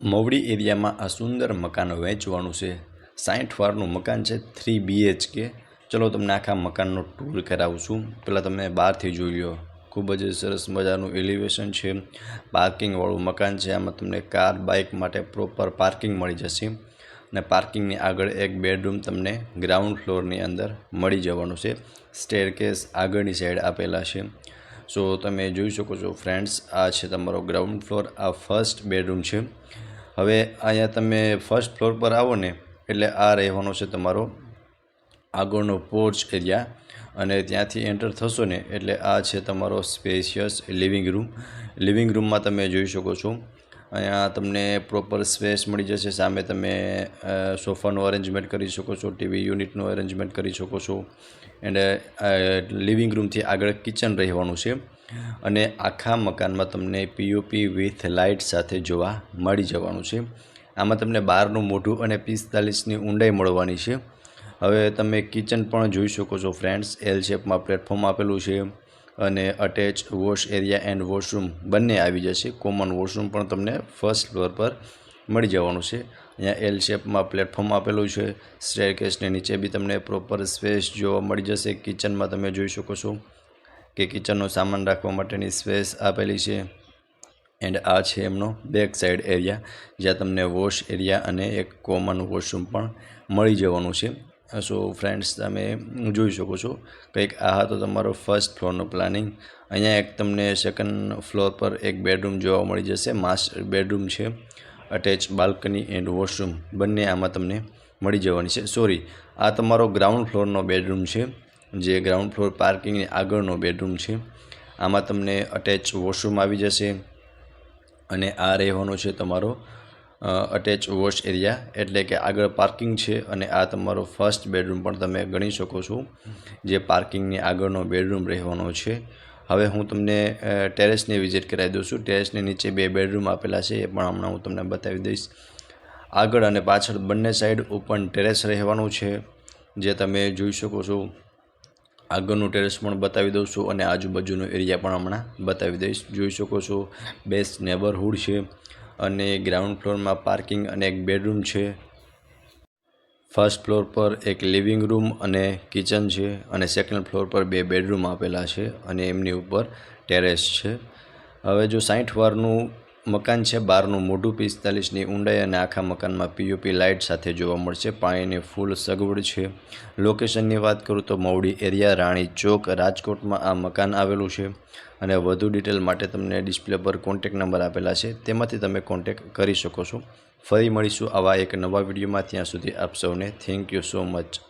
મવડી એરિયામાં આ સુંદર મકાન વેચવાનું છે। 60 વારનું મકાન છે, 3 BHK। ચલો તમને આખા મકાનનો ટૂર કરાવું છું। પહેલાં તમે બહારથી જોઈ લો, ખૂબ જ સરસ મજાનું એલિવેશન છે, પાર્કિંગવાળું મકાન છે। આમાં તમને કાર બાઇક માટે પ્રોપર પાર્કિંગ મળી જશે અને પાર્કિંગની આગળ એક બેડરૂમ તમને ગ્રાઉન્ડ ફ્લોરની અંદર મળી જવાનું છે। સ્ટેરકેસ આગળની સાઈડ આપેલા છે। સો તમે જોઈ શકો છો ફ્રેન્ડ્સ, આ છે તમારો ગ્રાઉન્ડ ફ્લોર, આ ફર્સ્ટ બેડરૂમ છે। હવે અહીંયા તમે ફર્સ્ટ ફ્લોર પર આવો ને એટલે આ રહેવાનો છે તમારો આગળનો પોર્ચ એરિયા, અને ત્યાંથી એન્ટર થશો ને એટલે આ છે તમારો સ્પેશિયસ લિવિંગ રૂમ। લિવિંગ રૂમમાં તમે જોઈ શકો છો અહીંયા તમને પ્રોપર સ્પેસ મળી જશે। સામે તમે સોફાનું અરેન્જમેન્ટ કરી શકો છો, ટીવી યુનિટનું અરેન્જમેન્ટ કરી શકો છો, એન્ડ લિવિંગ રૂમથી આગળ કિચન રહેવાનું છે। અને આખા મકાનમાં તમને પીઓપી વિથ લાઇટ સાથે જોવા મળી જવાનું છે। આમાં તમને 12નું મોઢું અને 45ની ઊંડાઈ મળવાની છે। હવે તમે કિચન પણ જોઈ શકો છો ફ્રેન્ડ્સ, એલ શેપમાં પ્લેટફોર્મ આપેલું છે અને attach wash area and washroom બંને આવી જશે। કોમન વોશરૂમ પણ તમને ફર્સ્ટ ફ્લોર પર મળી જવાનું છે। અહીંયા એલ શેપમાં પ્લેટફોર્મ આપેલું છે। સ્ટેરકેસની નીચે બી તમને પ્રોપર સ્પેસ જોવા મળી જશે। કિચનમાં તમે જોઈ શકો છો કે કિચનનો સામાન રાખવા માટેની સ્પેસ આપેલી છે। એન્ડ આ છે એમનો બેક સાઈડ એરિયા, જ્યાં તમને વોશ એરિયા અને એક કોમન વોશરૂમ પણ મળી જવાનું છે। સો ફ્રેન્ડ્સ, તમે જોઈ શકો છો કંઈક આ તો તમારો ફર્સ્ટ ફ્લોરનું પ્લાનિંગ। અહીંયા એક તમને સેકન્ડ ફ્લોર પર એક બેડરૂમ જોવા મળી જશે, માસ્ટર બેડરૂમ છે। અટેચ બાલ્કની એન્ડ વોશરૂમ બંને આમાં તમને મળી જવાની છે। સોરી, આ તમારો ગ્રાઉન્ડ ફ્લોરનો બેડરૂમ છે, જે ગ્રાઉન્ડ ફ્લોર પાર્કિંગની આગળનો બેડરૂમ છે। આમાં તમને અટેચ વોશરૂમ આવી જશે અને આ રહેવાનો છે તમારો અટેચ વોશ એરિયા, એટલે કે આગળ પાર્કિંગ છે અને આ તમારો ફર્સ્ટ બેડરૂમ પણ તમે ગણી શકો છો, જે પાર્કિંગની આગળનો બેડરૂમ રહેવાનો છે। હવે હું તમને ટેરેસની વિઝિટ કરાવી દઉં છું। ટેરેસની નીચે 2 બેડરૂમ આપેલા છે, એ પણ હમણાં હું તમને બતાવી દઈશ। આગળ અને પાછળ બંને સાઈડ ઓપન ટેરેસ રહેવાનું છે, જે તમે જોઈ શકો છો। આગળનું ટેરેસ પણ બતાવી દઉં છું અને આજુબાજુનો એરિયા પણ હમણાં બતાવી દઈશ। જોઈ શકો છો બેસ્ટ નેબરહુડ છે અને ગ્રાઉન્ડ ફ્લોરમાં પાર્કિંગ અને એક બેડરૂમ છે। ફર્સ્ટ ફ્લોર પર એક લિવિંગ રૂમ અને કિચન છે અને સેકન્ડ ફ્લોર પર 2 બેડરૂમ આપેલા છે અને એમની ઉપર ટેરેસ છે। હવે જો 60 વારનું મકાન છે, 12નું મોઢું, 45ની ઊંડાઈ અને આખા મકાનમાં પીઓપી લાઇટ સાથે જોવા મળશે। પાણીની ફૂલ સગવડ છે। લોકેશનની વાત કરું તો મવડી એરિયા, રાણી ચોક, રાજકોટમાં આ મકાન આવેલું છે અને વધુ ડિટેલ માટે તમને ડિસ્પ્લે પર કોન્ટેક નંબર આપેલા છે, તેમાંથી તમે કોન્ટેક કરી શકો છો। ફરી મળીશું આવા એક નવા વિડીયોમાં, ત્યાં સુધી આપ સૌને થેન્ક યુ સો મચ।